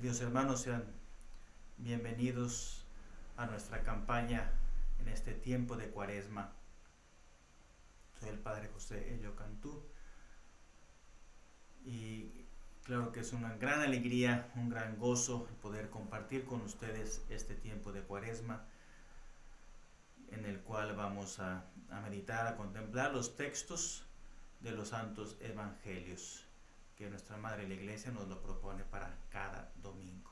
Queridos hermanos, sean bienvenidos a nuestra campaña en este tiempo de Cuaresma. Soy el Padre José Elio Cantú y claro que es una gran alegría, un gran gozo poder compartir con ustedes este tiempo de Cuaresma en el cual vamos a meditar, a contemplar los textos de los santos evangelios que nuestra Madre la Iglesia nos lo propone para cada domingo.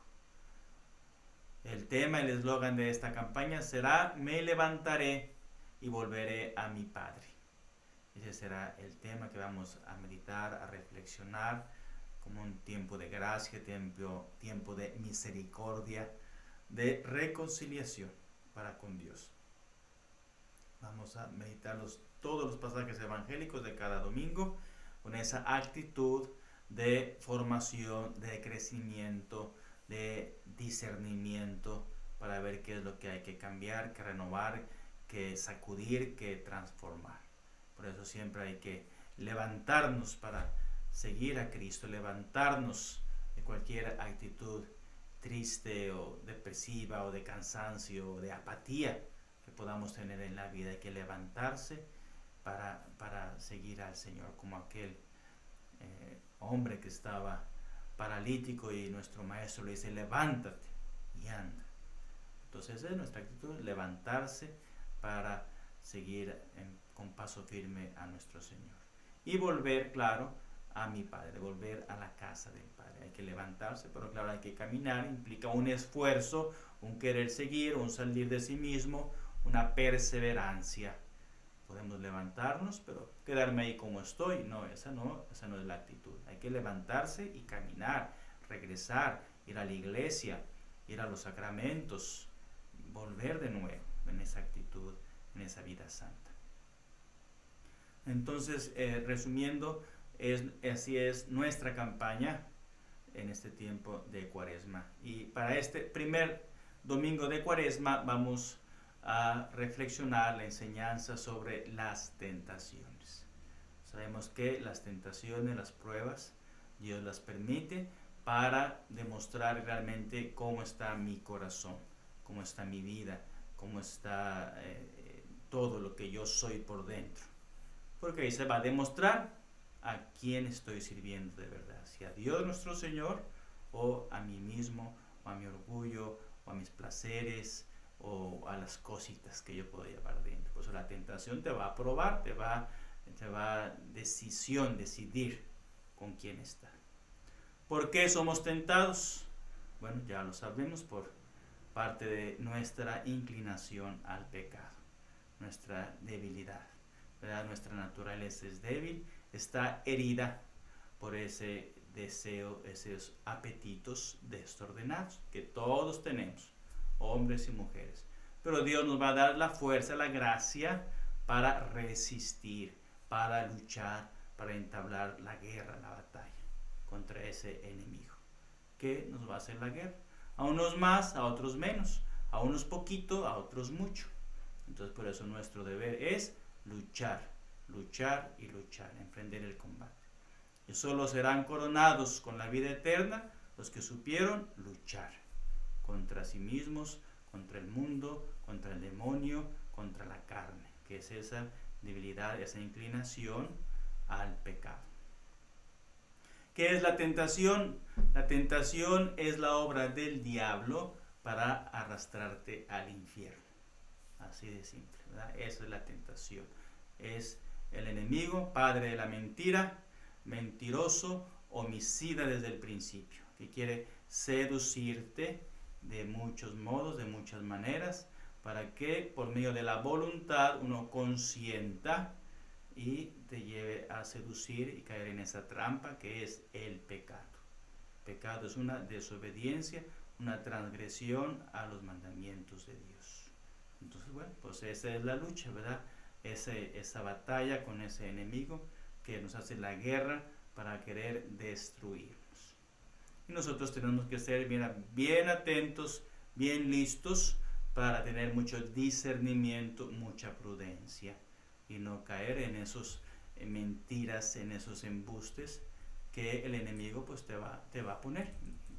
El tema, el eslogan de esta campaña será: me levantaré y volveré a mi Padre. Ese será el tema que vamos a meditar, a reflexionar, como un tiempo de gracia, tiempo de misericordia, de reconciliación para con Dios. Vamos a meditar todos los pasajes evangélicos de cada domingo con esa actitud de formación, de crecimiento, de discernimiento para ver qué es lo que hay que cambiar, que renovar, que sacudir, que transformar. Por eso siempre hay que levantarnos para seguir a Cristo, levantarnos de cualquier actitud triste o depresiva o de cansancio o de apatía que podamos tener en la vida. Hay que levantarse para seguir al Señor, como aquel hombre que estaba paralítico y nuestro maestro le dice: levántate y anda. Entonces es nuestra actitud, levantarse para seguir con paso firme a nuestro Señor y volver, claro, a mi Padre, volver a la casa del Padre. Hay que levantarse, pero claro, hay que caminar, implica un esfuerzo, un querer seguir, un salir de sí mismo, una perseverancia. Podemos levantarnos, pero quedarme ahí como estoy, esa no es la actitud. Hay que levantarse y caminar, regresar, ir a la iglesia, ir a los sacramentos, volver de nuevo en esa actitud, en esa vida santa. Entonces, resumiendo, así es nuestra campaña en este tiempo de Cuaresma. Y para este primer domingo de Cuaresma vamos a reflexionar la enseñanza sobre las tentaciones. Sabemos que las tentaciones, las pruebas, Dios las permite para demostrar realmente cómo está mi corazón, cómo está mi vida, cómo está todo lo que yo soy por dentro. Porque ahí se va a demostrar a quién estoy sirviendo de verdad, si a Dios nuestro Señor o a mí mismo, o a mi orgullo, o a mis placeres, o a las cositas que yo puedo llevar dentro. Por eso la tentación te va a probar, te va a decidir con quién estar. ¿Por qué somos tentados? Bueno, ya lo sabemos, por parte de nuestra inclinación al pecado, nuestra debilidad, ¿verdad? Nuestra naturaleza es débil, está herida por ese deseo, esos apetitos desordenados que todos tenemos, hombres y mujeres. Pero Dios nos va a dar la fuerza, la gracia para resistir, para luchar, para entablar la guerra, la batalla contra ese enemigo que nos va a hacer la guerra. A unos más, a otros menos, a unos poquito, a otros mucho. Entonces por eso nuestro deber es luchar, luchar y luchar, emprender el combate. Y solo serán coronados con la vida eterna los que supieron luchar contra sí mismos, contra el mundo, contra el demonio, contra la carne, que es esa debilidad, esa inclinación al pecado. ¿Qué es la tentación? La tentación es la obra del diablo para arrastrarte al infierno. Así de simple, ¿verdad? Esa es la tentación. Es el enemigo, padre de la mentira, mentiroso, homicida desde el principio, que quiere seducirte de muchos modos, de muchas maneras, para que por medio de la voluntad uno consienta y te lleve a seducir y caer en esa trampa que es el pecado. Pecado es una desobediencia, una transgresión a los mandamientos de Dios. Entonces, bueno, pues esa es la lucha, ¿verdad? Esa batalla con ese enemigo que nos hace la guerra para querer destruirnos. Y nosotros tenemos que ser bien atentos, bien listos para tener mucho discernimiento, mucha prudencia y no caer en esos mentiras, en esos embustes que el enemigo pues te va a poner.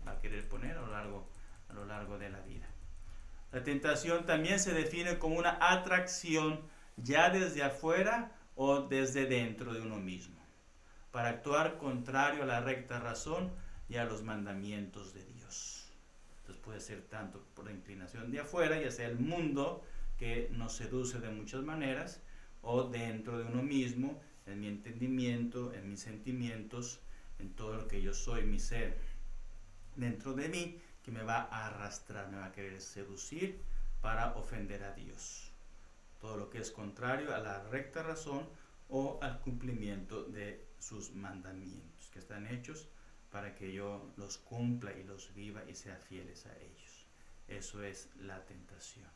va a querer poner a lo largo de la vida. La tentación también se define como una atracción ya desde afuera o desde dentro de uno mismo, para actuar contrario a la recta razón y a los mandamientos de Dios. Entonces puede ser tanto por la inclinación de afuera, ya sea el mundo que nos seduce de muchas maneras, o dentro de uno mismo, en mi entendimiento, en mis sentimientos, en todo lo que yo soy, mi ser, dentro de mí, que me va a arrastrar, me va a querer seducir para ofender a Dios. Todo lo que es contrario a la recta razón o al cumplimiento de sus mandamientos, que están hechos para que yo los cumpla y los viva y sea fieles a ellos. Eso es la tentación.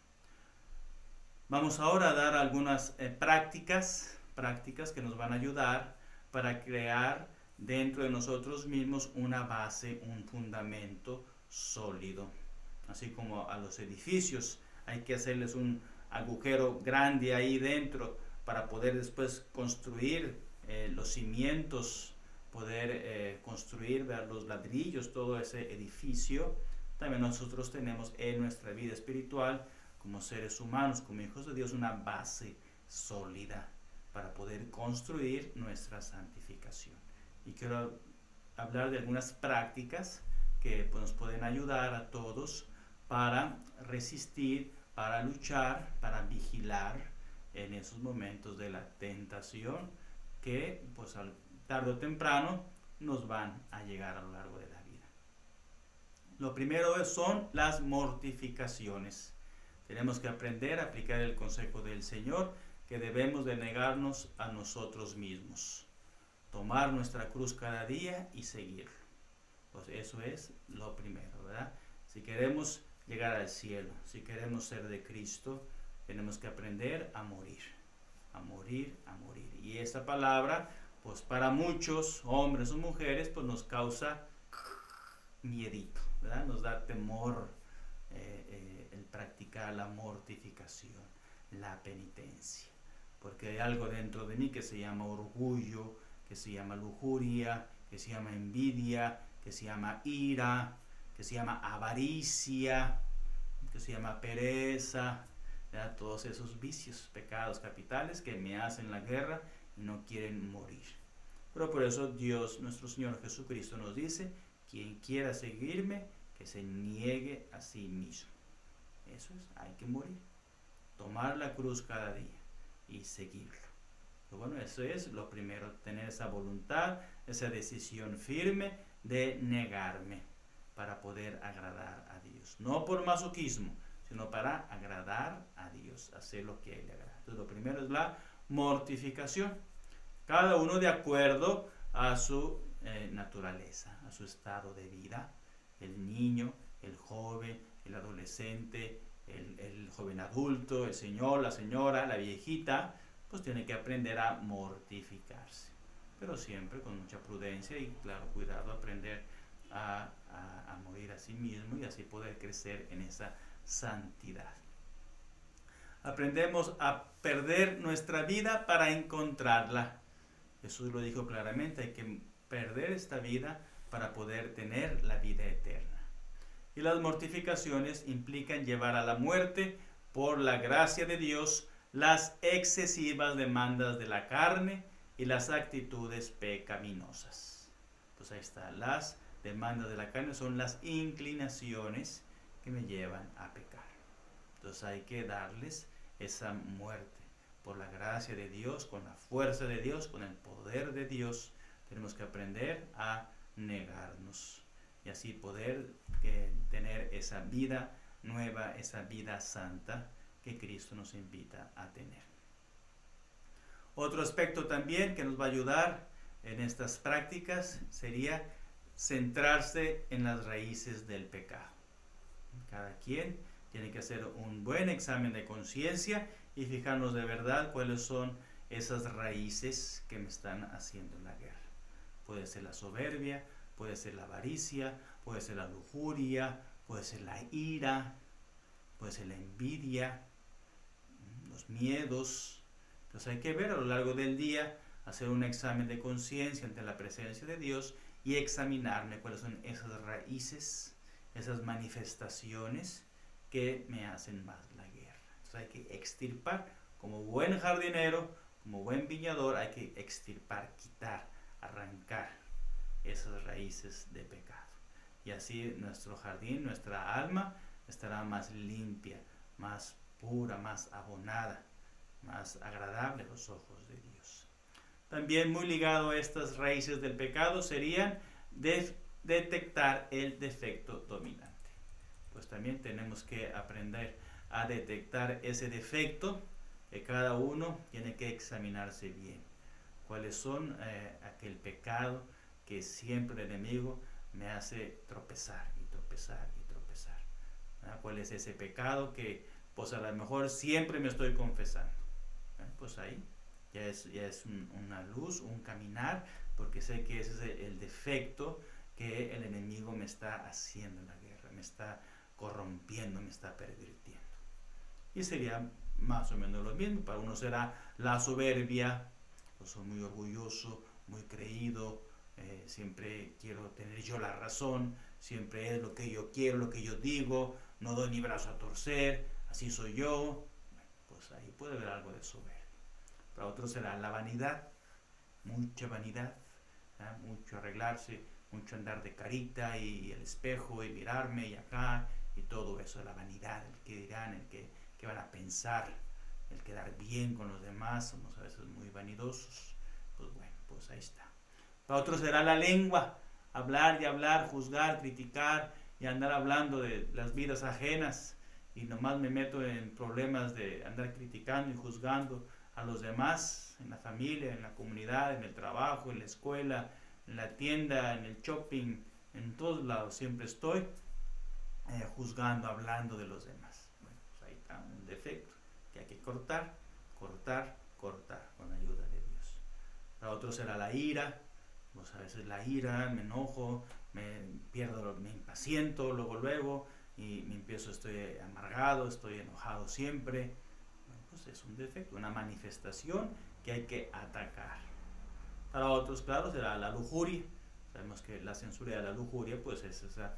Vamos ahora a dar algunas prácticas que nos van a ayudar para crear dentro de nosotros mismos una base, un fundamento sólido. Así como a los edificios hay que hacerles un agujero grande ahí dentro para poder después construir los cimientos, poder construir los ladrillos, todo ese edificio. También nosotros tenemos en nuestra vida espiritual, como seres humanos, como hijos de Dios, una base sólida para poder construir nuestra santificación. Y quiero hablar de algunas prácticas que nos pueden ayudar a todos para resistir, para luchar, para vigilar en esos momentos de la tentación que pues tarde o temprano nos van a llegar a lo largo de la vida. Lo primero son las mortificaciones. Tenemos que aprender a aplicar el consejo del Señor, que debemos de negarnos a nosotros mismos, tomar nuestra cruz cada día y seguirlo. Pues eso es lo primero, ¿verdad? Si queremos llegar al cielo, si queremos ser de Cristo, tenemos que aprender a morir, a morir, a morir. Y esa palabra, pues para muchos hombres o mujeres, pues nos causa miedito, ¿verdad? Nos da temor el practicar la mortificación, la penitencia, porque hay algo dentro de mí que se llama orgullo, que se llama lujuria, que se llama envidia, que se llama ira, que se llama avaricia, que se llama pereza, ¿verdad? Todos esos vicios, pecados capitales que me hacen la guerra y no quieren morir. Pero por eso Dios, nuestro Señor Jesucristo, nos dice: quien quiera seguirme, que se niegue a sí mismo. Eso es, hay que morir, tomar la cruz cada día y seguirlo. Pero bueno, eso es lo primero, tener esa voluntad, esa decisión firme de negarme para poder agradar a Dios. No por masoquismo, sino para agradar a Dios, hacer lo que a Él le agrada. Entonces lo primero es la mortificación. Cada uno de acuerdo a su naturaleza, a su estado de vida. El niño, el joven, el adolescente, el joven adulto, el señor, la señora, la viejita, pues tiene que aprender a mortificarse. Pero siempre con mucha prudencia y, claro, cuidado, aprender a morir a sí mismo y así poder crecer en esa santidad. Aprendemos a perder nuestra vida para encontrarla. Jesús lo dijo claramente, hay que perder esta vida para poder tener la vida eterna. Y las mortificaciones implican llevar a la muerte, por la gracia de Dios, las excesivas demandas de la carne y las actitudes pecaminosas. Pues ahí está, las demandas de la carne son las inclinaciones que me llevan a pecar. Entonces hay que darles esa muerte. Por la gracia de Dios, con la fuerza de Dios, con el poder de Dios, tenemos que aprender a negarnos y así poder tener esa vida nueva, esa vida santa que Cristo nos invita a tener. Otro aspecto también que nos va a ayudar en estas prácticas sería centrarse en las raíces del pecado. Cada quien tiene que hacer un buen examen de conciencia y fijarnos de verdad cuáles son esas raíces que me están haciendo la guerra. Puede ser la soberbia, puede ser la avaricia, puede ser la lujuria, puede ser la ira, puede ser la envidia, los miedos. Entonces hay que ver a lo largo del día, hacer un examen de conciencia ante la presencia de Dios y examinarme cuáles son esas raíces, esas manifestaciones que me hacen más la guerra. Entonces hay que extirpar, como buen jardinero, como buen viñador, hay que extirpar, quitar, arrancar esas raíces de pecado. Y así nuestro jardín, nuestra alma, estará más limpia, más pura, más abonada, más agradable a los ojos de Dios. También muy ligado a estas raíces del pecado serían detectar el defecto dominante. Pues también tenemos que aprender a detectar ese defecto, que cada uno tiene que examinarse bien. ¿Cuáles son aquel pecado que siempre el enemigo me hace tropezar y tropezar y tropezar? ¿Cuál es ese pecado que pues a lo mejor siempre me estoy confesando? Pues ahí ya es una luz, un caminar, porque sé que ese es el defecto que el enemigo me está haciendo en la guerra, me está corrompiendo, me está pervirtiendo. Y sería más o menos lo mismo. Para uno será la soberbia, yo soy muy orgulloso, muy creído, siempre quiero tener yo la razón, siempre es lo que yo quiero, lo que yo digo, no doy ni brazo a torcer, así soy yo. Pues ahí puede haber algo de soberbia. Para otros será la vanidad, mucha vanidad, mucho arreglarse, mucho andar de carita y el espejo y mirarme y acá y todo eso, la vanidad, el que dirán, el que van a pensar, el quedar bien con los demás. Somos a veces muy vanidosos. Pues bueno, pues ahí está. Para otros será la lengua, hablar y hablar, juzgar, criticar y andar hablando de las vidas ajenas, y nomás me meto en problemas de andar criticando y juzgando a los demás, en la familia, en la comunidad, en el trabajo, en la escuela, en la tienda, en el shopping, en todos lados siempre estoy juzgando, hablando de los demás. Bueno, pues ahí está un defecto que hay que cortar, cortar, cortar con la ayuda de Dios. Para otros será la ira. Pues a veces la ira, me enojo, me impaciento luego y me empiezo, estoy amargado, estoy enojado siempre. Bueno, pues es un defecto, una manifestación que hay que atacar. Para otros, claro, será la lujuria. Sabemos que la censura de la lujuria pues es esa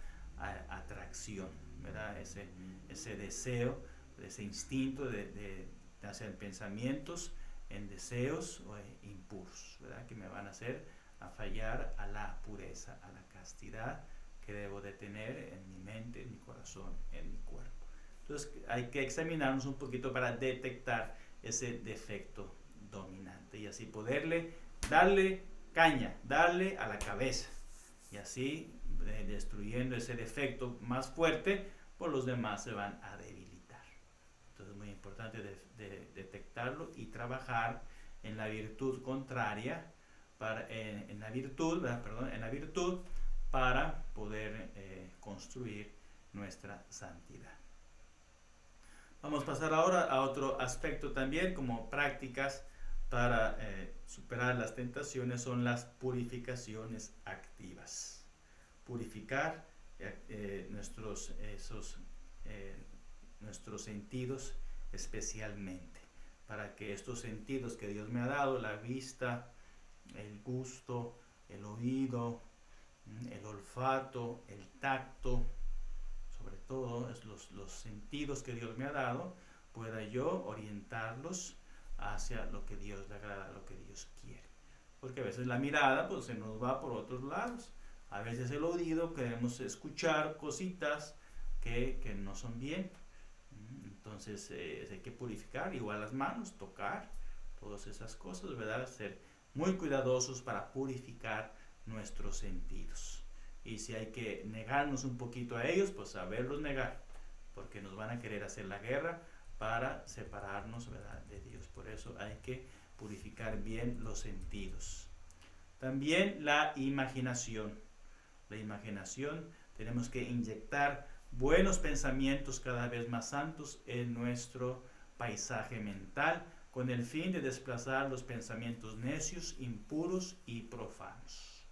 atracción, ¿verdad? Ese deseo, ese instinto de hacer pensamientos en deseos impuros, ¿verdad? Que me van a hacer a fallar a la pureza, a la castidad que debo de tener en mi mente, en mi corazón, en mi cuerpo. Entonces hay que examinarnos un poquito para detectar ese defecto dominante y así poderle darle caña, darle a la cabeza, y así destruyendo ese defecto más fuerte, pues los demás se van a debilitar. Entonces es muy importante de detectarlo y trabajar en la virtud contraria, en la virtud para poder construir nuestra santidad. Vamos a pasar ahora a otro aspecto también, como prácticas para superar las tentaciones, son las purificaciones activas. Purificar nuestros sentidos especialmente, para que estos sentidos que Dios me ha dado, la vista, el gusto, el oído, el olfato, el tacto, sobre todo los sentidos que Dios me ha dado, pueda yo orientarlos hacia lo que Dios le agrada, lo que Dios quiere. Porque a veces la mirada pues se nos va por otros lados, a veces el oído queremos escuchar cositas que no son bien. Entonces hay que purificar, igual las manos, tocar, todas esas cosas, ¿verdad? Ser muy cuidadosos para purificar nuestros sentidos. Y si hay que negarnos un poquito a ellos, pues saberlos negar, porque nos van a querer hacer la guerra para separarnos, ¿verdad?, de Dios. Por eso hay que purificar bien los sentidos. También la imaginación. La imaginación, tenemos que inyectar buenos pensamientos cada vez más santos en nuestro paisaje mental, con el fin de desplazar los pensamientos necios, impuros y profanos.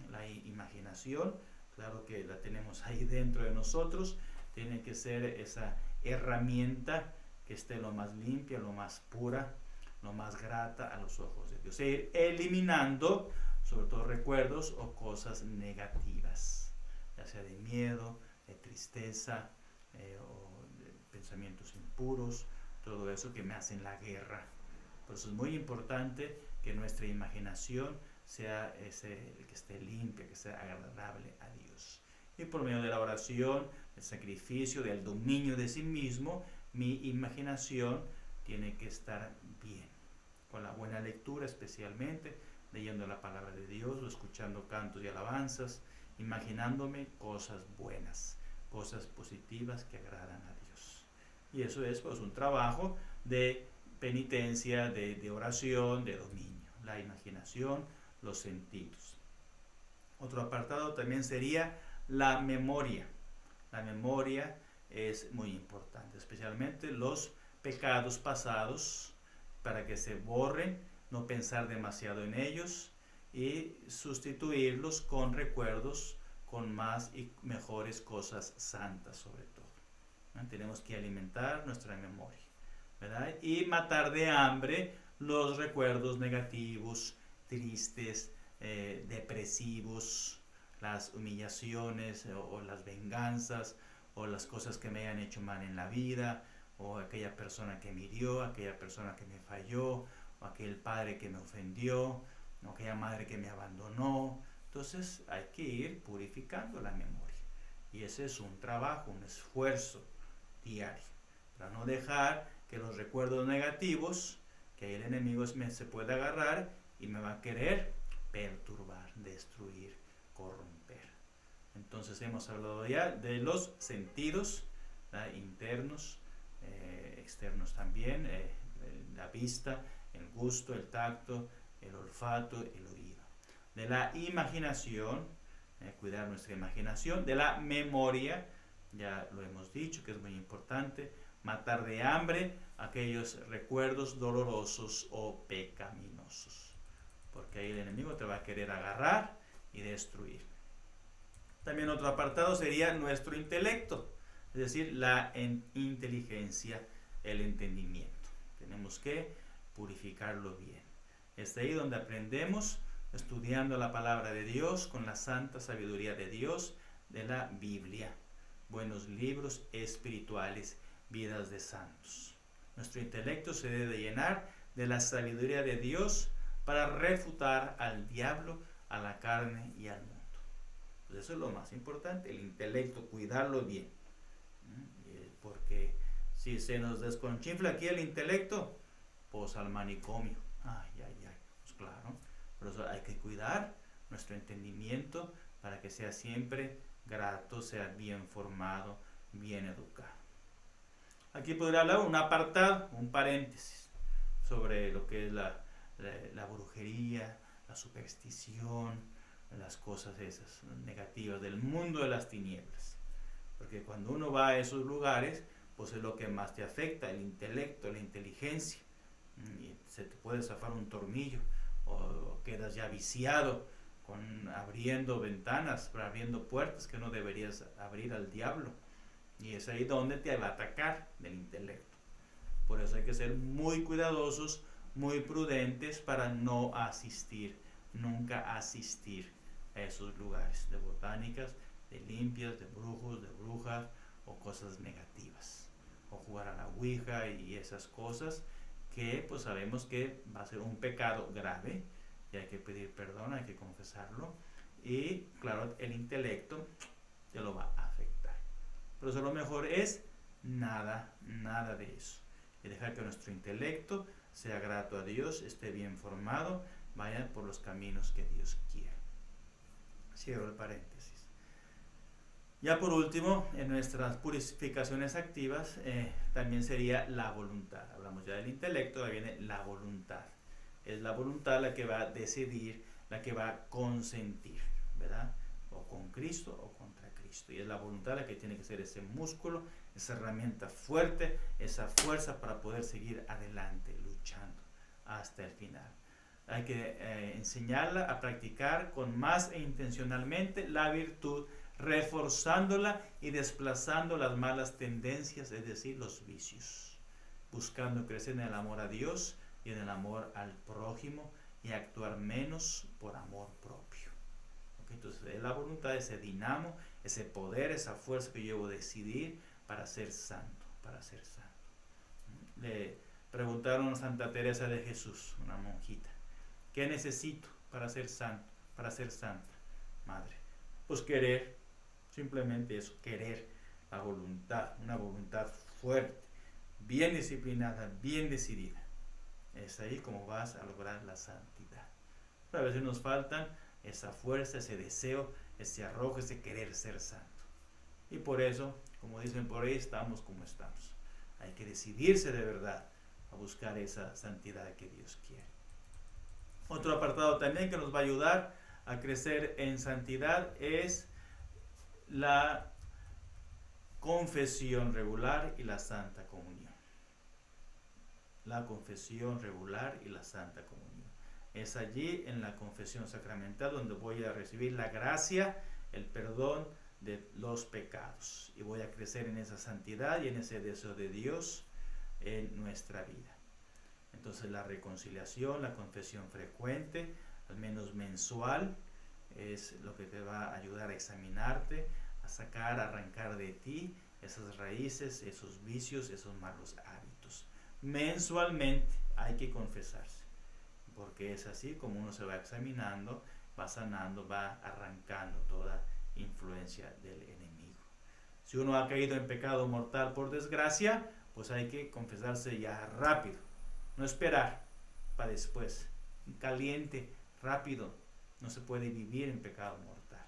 La imaginación, claro que la tenemos ahí dentro de nosotros, tiene que ser esa herramienta que esté lo más limpia, lo más pura, lo más grata a los ojos de Dios. E ir eliminando sobre todo recuerdos o cosas negativas, ya sea de miedo, de tristeza o de pensamientos impuros, todo eso que me hacen la guerra. Por eso es muy importante que nuestra imaginación sea el que esté limpia, que sea agradable a Dios. Y por medio de la oración, del sacrificio, del dominio de sí mismo, mi imaginación tiene que estar bien. Con la buena lectura especialmente, leyendo la palabra de Dios o escuchando cantos y alabanzas, imaginándome cosas buenas, cosas positivas que agradan a Dios. Y eso es pues un trabajo de penitencia, de oración, de dominio, la imaginación, los sentidos. Otro apartado también sería la memoria. La memoria es muy importante, especialmente los pecados pasados, para que se borren, no pensar demasiado en ellos y sustituirlos con recuerdos, con más y mejores cosas santas sobre todo. Tenemos que alimentar nuestra memoria, ¿verdad? Y matar de hambre los recuerdos negativos, tristes, depresivos, las humillaciones o las venganzas o las cosas que me hayan hecho mal en la vida, o aquella persona que me hirió, aquella persona que me falló, o aquel padre que me ofendió, o aquella madre que me abandonó. Entonces hay que ir purificando la memoria. Y ese es un trabajo, un esfuerzo diario, para no dejar que los recuerdos negativos, que el enemigo se pueda agarrar y me va a querer perturbar, destruir, corromper. Entonces hemos hablado ya de los sentidos, ¿verdad? Internos, externos también, la vista, el gusto, el tacto, el olfato, el oído. De la imaginación, cuidar nuestra imaginación. De la memoria, ya lo hemos dicho que es muy importante, matar de hambre aquellos recuerdos dolorosos o pecaminosos, porque ahí el enemigo te va a querer agarrar y destruir. También otro apartado sería nuestro intelecto, es decir, la inteligencia, el entendimiento. Tenemos que purificarlo bien. Es ahí donde aprendemos estudiando la palabra de Dios con la santa sabiduría de Dios de la Biblia. Buenos libros espirituales, vidas de santos. Nuestro intelecto se debe llenar de la sabiduría de Dios para refutar al diablo, a la carne y al mundo. Pues eso es lo más importante, el intelecto, cuidarlo bien. Porque si se nos desconchinfla aquí el intelecto, pues al manicomio. Ay, pues claro. Por eso hay que cuidar nuestro entendimiento para que sea siempre grato, sea bien formado, bien educado. Aquí podría hablar un apartado, un paréntesis, sobre lo que es la brujería, la superstición, las cosas esas negativas del mundo de las tinieblas. Porque cuando uno va a esos lugares, pues es lo que más te afecta, el intelecto, la inteligencia. Y se te puede zafar un tornillo, o quedas ya viciado abriendo ventanas, abriendo puertas que no deberías abrir al diablo. Y es ahí donde te va a atacar del intelecto. Por eso hay que ser muy cuidadosos, muy prudentes para no asistir, nunca asistir a esos lugares de botánicas, de limpias, de brujos, de brujas o cosas negativas. O jugar a la ouija y esas cosas que pues sabemos que va a ser un pecado grave y hay que pedir perdón, hay que confesarlo. Y claro, el intelecto te lo va a afectar. Por eso lo mejor es nada de eso. Y dejar que nuestro intelecto sea grato a Dios, esté bien formado, vaya por los caminos que Dios quiere. Cierro el paréntesis. Ya por último, en nuestras purificaciones activas también sería la voluntad. Hablamos ya del intelecto, ahora viene la voluntad. Es la voluntad la que va a decidir, la que va a consentir, ¿verdad? O con Cristo o contra Cristo. Y es la voluntad la que tiene que ser ese músculo, esa herramienta fuerte, esa fuerza para poder seguir adelante, luchando hasta el final. Hay que enseñarla a practicar con más e intencionalmente la virtud, reforzándola y desplazando las malas tendencias, es decir, los vicios, buscando crecer en el amor a Dios y en el amor al prójimo y actuar menos por amor propio. ¿Okay? Entonces es la voluntad, ese dinamo, ese poder, esa fuerza que yo debo decidir para ser santo, para ser santo. Le preguntaron a Santa Teresa de Jesús, una monjita, ¿qué necesito para ser santo, para ser santa, madre? Pues querer, simplemente eso, querer, la voluntad, una voluntad fuerte, bien disciplinada, bien decidida. Es ahí como vas a lograr la santidad. Pero a veces nos faltan esa fuerza, ese deseo, ese arrojo, ese querer ser santo. Y por eso, como dicen por ahí, estamos como estamos. Hay que decidirse de verdad a buscar esa santidad que Dios quiere. Otro apartado también que nos va a ayudar a crecer en santidad es la confesión regular y la santa comunión. La confesión regular y la santa comunión. Es allí en la confesión sacramental donde voy a recibir la gracia, el perdón de los pecados y voy a crecer en esa santidad y en ese deseo de Dios en nuestra vida. Entonces la reconciliación, la confesión frecuente, al menos mensual, es lo que te va a ayudar a examinarte, a sacar, a arrancar de ti esas raíces, esos vicios, esos malos hábitos. Mensualmente hay que confesarse, porque es así como uno se va examinando, va sanando, va arrancando toda influencia del enemigo. Si uno ha caído en pecado mortal por desgracia, pues hay que confesarse ya rápido, no esperar para después, caliente, rápido. No se puede vivir en pecado mortal.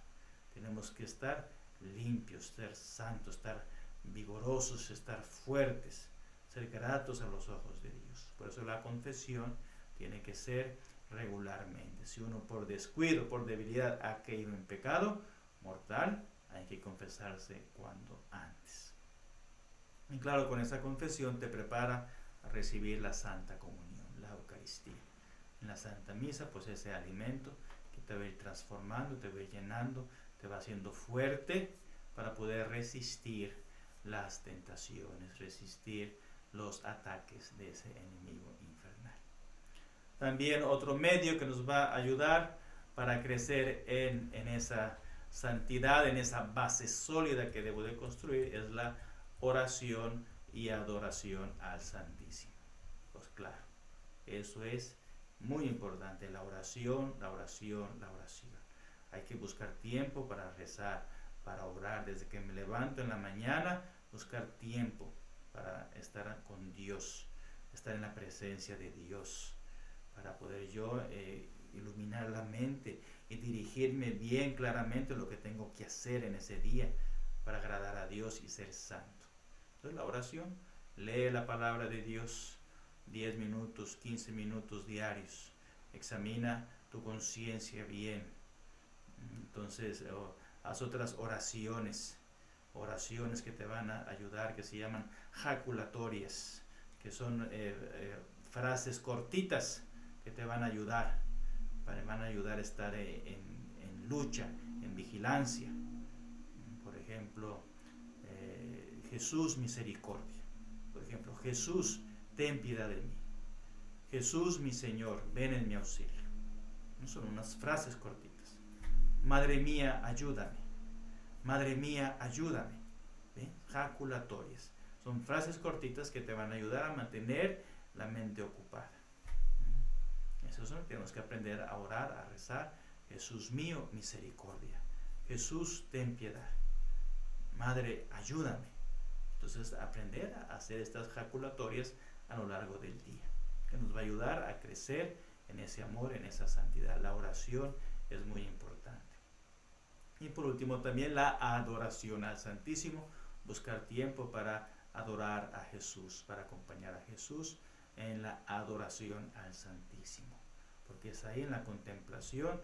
Tenemos que estar limpios, ser santos, estar vigorosos, estar fuertes, ser gratos a los ojos de Dios. Por eso la confesión tiene que ser regularmente. Si uno por descuido, por debilidad ha caído en pecado mortal, hay que confesarse cuando antes. Y claro, con esa confesión te prepara a recibir la Santa Comunión, la Eucaristía. En la Santa Misa, pues ese alimento que te va a ir transformando, te va a ir llenando, te va haciendo fuerte para poder resistir las tentaciones, resistir los ataques de ese enemigo infernal. También otro medio que nos va a ayudar para crecer en esa santidad, en esa base sólida que debo de construir, es la oración y adoración al Santísimo. Pues claro, eso es muy importante, la oración, la oración, la oración. Hay que buscar tiempo para rezar, para orar, desde que me levanto en la mañana, buscar tiempo para estar con Dios, estar en la presencia de Dios, para poder yo iluminar la mente y dirigirme bien claramente lo que tengo que hacer en ese día para agradar a Dios y ser santo. Entonces la oración, lee la palabra de Dios 10 minutos, 15 minutos diarios, examina tu conciencia bien. Entonces haz otras oraciones que te van a ayudar, que se llaman jaculatorias, que son frases cortitas que te van a ayudar a estar en lucha, en vigilancia. Por ejemplo, Jesús, misericordia. Por ejemplo, Jesús, ten piedad de mí. Jesús, mi Señor, ven en mi auxilio. Son unas frases cortitas. Madre mía, ayúdame. Madre mía, ayúdame. ¿Ven? Jaculatorias. Son frases cortitas que te van a ayudar a mantener la mente ocupada. Eso es lo que tenemos que aprender a orar, a rezar. Jesús mío, misericordia. Jesús, ten piedad. Madre, ayúdame. Entonces, aprender a hacer estas jaculatorias a lo largo del día, que nos va a ayudar a crecer en ese amor, en esa santidad. La oración es muy importante. Y por último, también la adoración al Santísimo. Buscar tiempo para adorar a Jesús, para acompañar a Jesús en la adoración al Santísimo. Porque es ahí en la contemplación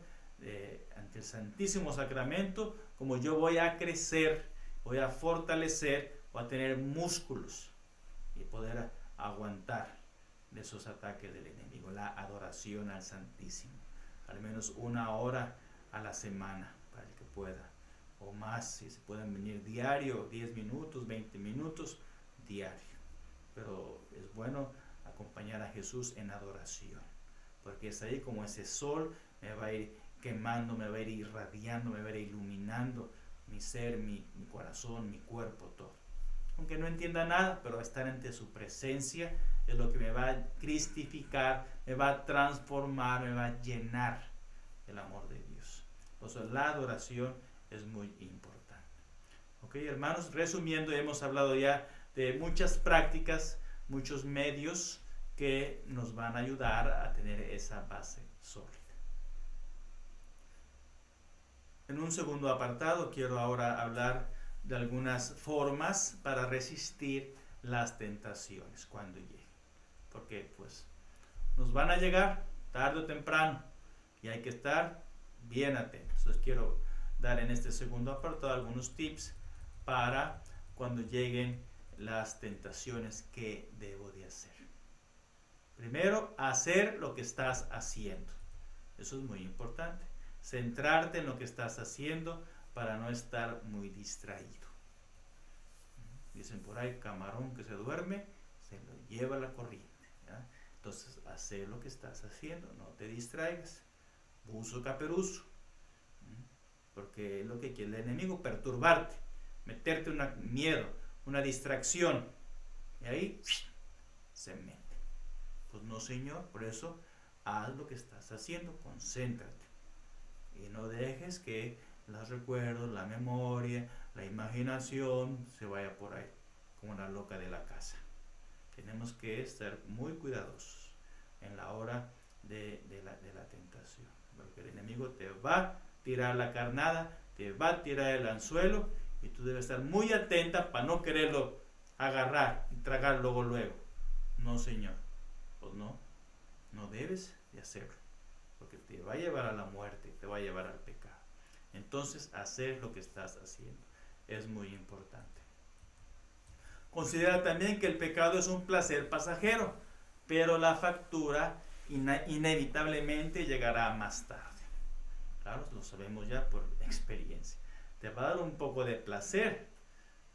ante el Santísimo Sacramento como yo voy a crecer, voy a fortalecer, voy a tener músculos y poder aguantar de esos ataques del enemigo. La adoración al Santísimo. Al menos 1 hora a la semana para el que pueda. O más, si se pueden venir diario, 10 minutos, 20 minutos diario. Pero es bueno acompañar a Jesús en adoración, porque es ahí como ese sol me va a ir quemando, me va a ir irradiando, me va a ir iluminando mi ser, mi corazón, mi cuerpo, todo. Aunque no entienda nada, pero estar ante su presencia es lo que me va a cristificar, me va a transformar, me va a llenar del amor de Dios. Por eso la adoración es muy importante. Ok, hermanos, resumiendo, hemos hablado ya de muchas prácticas, muchos medios que nos van a ayudar a tener esa base sólida. En un segundo apartado quiero ahora hablar de algunas formas para resistir las tentaciones cuando lleguen. Porque pues nos van a llegar tarde o temprano y hay que estar bien atentos. Entonces quiero dar en este segundo apartado algunos tips para cuando lleguen las tentaciones que debo de hacer. Primero, hacer lo que estás haciendo. Eso es muy importante. Centrarte en lo que estás haciendo para no estar muy distraído. Dicen por ahí, camarón que se duerme, se lo lleva la corriente. ¿Ya? Entonces, hacer lo que estás haciendo, no te distraigas. Buzo caperuso. Porque es lo que quiere el enemigo, perturbarte, meterte un miedo, una distracción. Y ahí se mete. Pues no, señor, por eso haz lo que estás haciendo, concéntrate. Y no dejes que los recuerdos, la memoria, la imaginación se vaya por ahí, como la loca de la casa. Tenemos que estar muy cuidadosos en la hora de la tentación. Porque el enemigo te va a tirar la carnada, te va a tirar el anzuelo y tú debes estar muy atenta para no quererlo agarrar y tragar luego. No, señor. Pues no debes de hacerlo, porque te va a llevar a la muerte, te va a llevar al pecado. Entonces, hacer lo que estás haciendo es muy importante. Considera también que el pecado es un placer pasajero, pero la factura inevitablemente llegará más tarde. Claro, lo sabemos ya por experiencia. Te va a dar un poco de placer,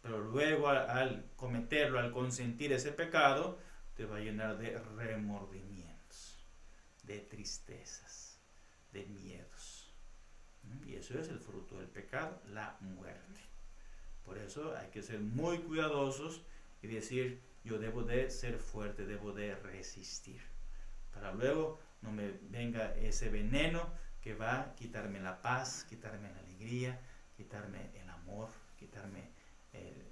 pero luego al cometerlo, al consentir ese pecado, te va a llenar de remordimientos, de tristezas, de miedos. Y eso es el fruto del pecado, la muerte. Por eso hay que ser muy cuidadosos y decir, yo debo de ser fuerte, debo de resistir. Para luego no me venga ese veneno que va a quitarme la paz, quitarme la alegría, quitarme el amor, quitarme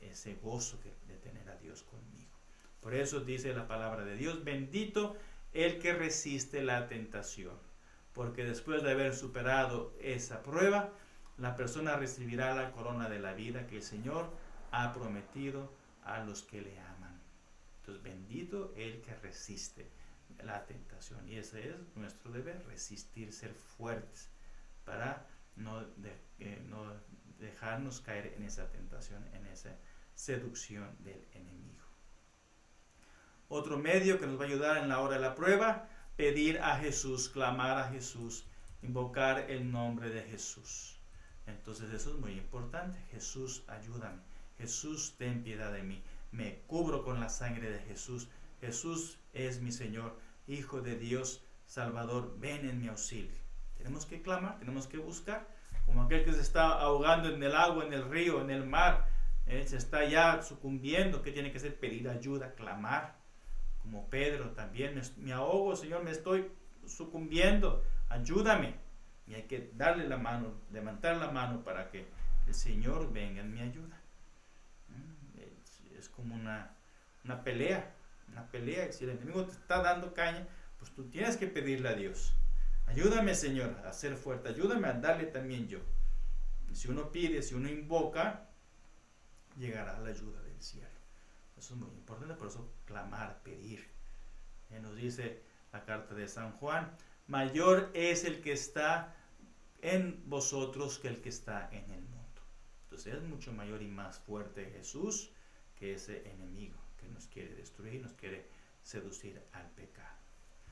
ese gozo de tener a Dios conmigo. Por eso dice la palabra de Dios, bendito el que resiste la tentación, porque después de haber superado esa prueba, la persona recibirá la corona de la vida que el Señor ha prometido a los que le aman. Entonces, bendito el que resiste la tentación. Y ese es nuestro deber, resistir, ser fuertes, para no dejarnos caer en esa tentación, en esa seducción del enemigo. Otro medio que nos va a ayudar en la hora de la prueba, pedir a Jesús, clamar a Jesús, invocar el nombre de Jesús. Entonces eso es muy importante. Jesús, ayúdame. Jesús, ten piedad de mí. Me cubro con la sangre de Jesús. Jesús es mi Señor, Hijo de Dios, Salvador, ven en mi auxilio. Tenemos que clamar, tenemos que buscar, como aquel que se está ahogando en el agua, en el río, en el mar, se está ya sucumbiendo. ¿Qué tiene que hacer? Pedir ayuda, clamar. Como Pedro también, me ahogo, Señor, me estoy sucumbiendo, ayúdame. Y hay que darle la mano, levantar la mano para que el Señor venga en mi ayuda. Es como una pelea. Si el enemigo te está dando caña, pues tú tienes que pedirle a Dios. Ayúdame, Señor, a ser fuerte, ayúdame a darle también yo. Y si uno pide, si uno invoca, llegará la ayuda del cielo. Eso es muy importante, por eso clamar, pedir. Nos dice la carta de San Juan, mayor es el que está en vosotros que el que está en el mundo. Entonces es mucho mayor y más fuerte Jesús que ese enemigo que nos quiere destruir, nos quiere seducir al pecado.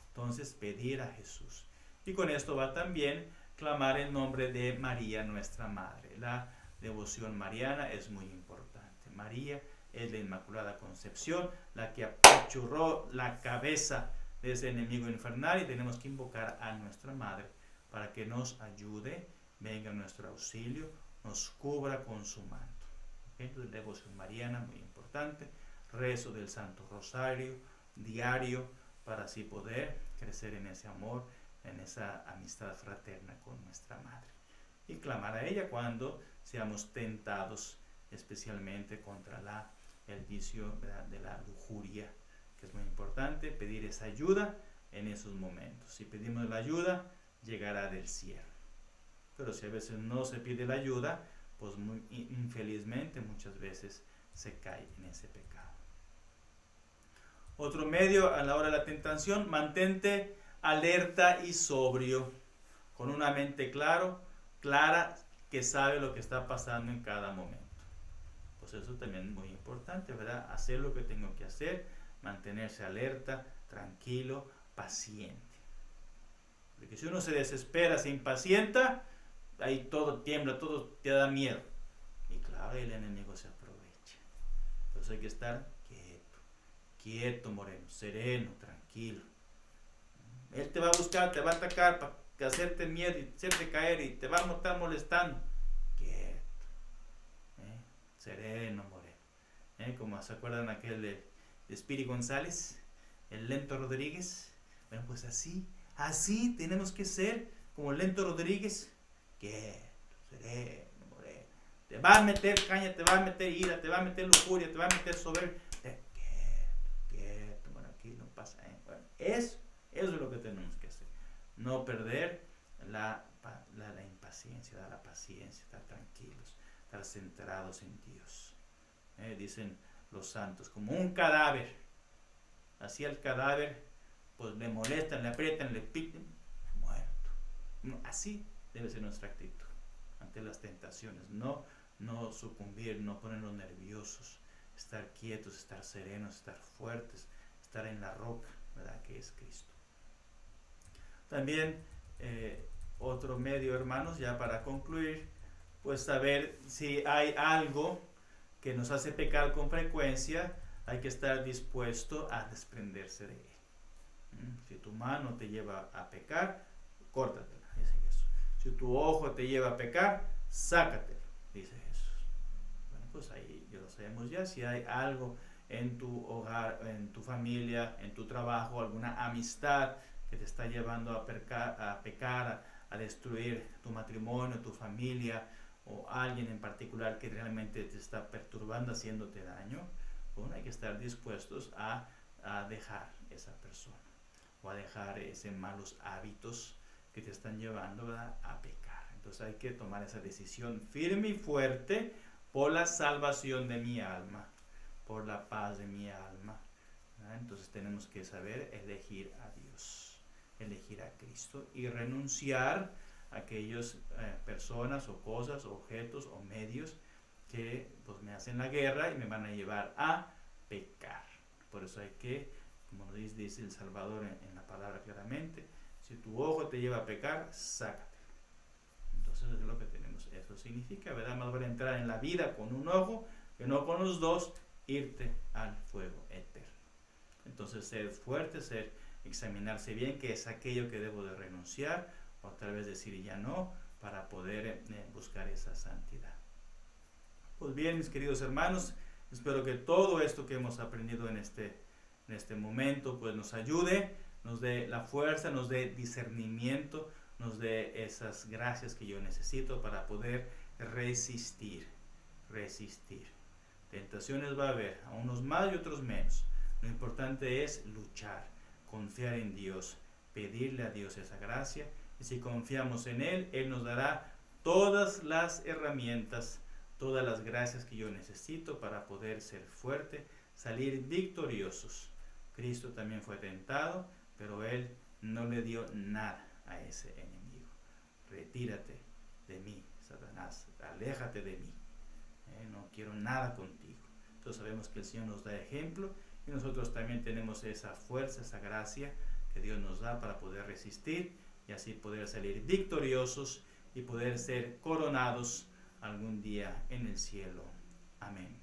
Entonces pedir a Jesús. Y con esto va también clamar el nombre de María, nuestra Madre. La devoción mariana es muy importante. María es la Inmaculada Concepción, la que apachurró la cabeza de ese enemigo infernal y tenemos que invocar a nuestra Madre para que nos ayude, venga a nuestro auxilio, nos cubra con su manto. ¿Okay? Entonces, devoción mariana, muy importante, rezo del Santo Rosario diario para así poder crecer en ese amor, en esa amistad fraterna con nuestra Madre. Y clamar a ella cuando seamos tentados, especialmente contra el vicio, ¿verdad?, de la lujuria, que es muy importante, pedir esa ayuda en esos momentos. Si pedimos la ayuda, llegará del cielo. Pero si a veces no se pide la ayuda, pues muy infelizmente muchas veces se cae en ese pecado. Otro medio a la hora de la tentación, mantente alerta y sobrio, con una mente clara, que sabe lo que está pasando en cada momento. Pues eso también es muy importante, ¿verdad? Hacer lo que tengo que hacer, mantenerse alerta, tranquilo, paciente. Porque si uno se desespera, se impacienta, ahí todo tiembla, todo te da miedo. Y claro, el enemigo se aprovecha. Entonces hay que estar quieto, moreno, sereno, tranquilo. Él te va a buscar, te va a atacar para hacerte miedo y hacerte caer y te va a estar molestando. Quieto, sereno, moreno. Como se acuerdan aquel de Spiri González, el Lento Rodríguez. Bueno, pues así tenemos que ser como el Lento Rodríguez. Quieto, sereno, moreno. Te va a meter caña, te va a meter ira, te va a meter lujuria, te va a meter soberbia. Quieto, bueno, aquí no pasa. Bueno, eso es lo que tenemos que hacer. No perder la impaciencia, la paciencia, estar tranquilos, estar centrados en Dios. Dicen los santos, como un cadáver. Así el cadáver, pues le molestan, le aprietan, le pican, muerto. Así debe ser nuestra actitud ante las tentaciones. No sucumbir, no ponernos nerviosos, estar quietos, estar serenos, estar fuertes, estar en la roca, ¿verdad?, que es Cristo. También otro medio, hermanos, ya para concluir, pues saber si hay algo que nos hace pecar con frecuencia, hay que estar dispuesto a desprenderse de él. Si tu mano te lleva a pecar, córtatela, dice Jesús. Si tu ojo te lleva a pecar, sácatelo, dice Jesús. Bueno, pues ahí ya lo sabemos ya. Si hay algo en tu hogar, en tu familia, en tu trabajo, alguna amistad que te está llevando a pecar, a destruir tu matrimonio, tu familia, o alguien en particular que realmente te está perturbando, haciéndote daño, bueno, hay que estar dispuestos a dejar esa persona, o a dejar esos malos hábitos que te están llevando a pecar. Entonces hay que tomar esa decisión firme y fuerte por la salvación de mi alma, por la paz de mi alma. Entonces tenemos que saber elegir a Dios, elegir a Cristo y renunciar a aquellas personas o cosas, objetos o medios que pues me hacen la guerra y me van a llevar a pecar. Por eso hay que, como nos dice el Salvador en la palabra claramente, si tu ojo te lleva a pecar, sácatelo. Entonces es lo que tenemos. Eso significa, ¿verdad? Más vale entrar en la vida con un ojo que no con los dos, irte al fuego eterno. Entonces ser fuerte, examinarse bien qué es aquello que debo de renunciar, o tal vez decir ya no, para poder buscar esa santidad. Pues bien, mis queridos hermanos, espero que todo esto que hemos aprendido en este momento pues nos ayude, nos dé la fuerza, nos dé discernimiento, nos dé esas gracias que yo necesito para poder resistir. Tentaciones va a haber, a unos más y otros menos. Lo importante es luchar, confiar en Dios, pedirle a Dios esa gracia, y si confiamos en Él, Él nos dará todas las herramientas, todas las gracias que yo necesito para poder ser fuerte, salir victoriosos. Cristo también fue tentado, pero Él no le dio nada a ese enemigo. Retírate de mí, Satanás, aléjate de mí. No quiero nada contigo. Entonces sabemos que el Señor nos da ejemplo y nosotros también tenemos esa fuerza, esa gracia que Dios nos da para poder resistir y así poder salir victoriosos y poder ser coronados algún día en el cielo. Amén.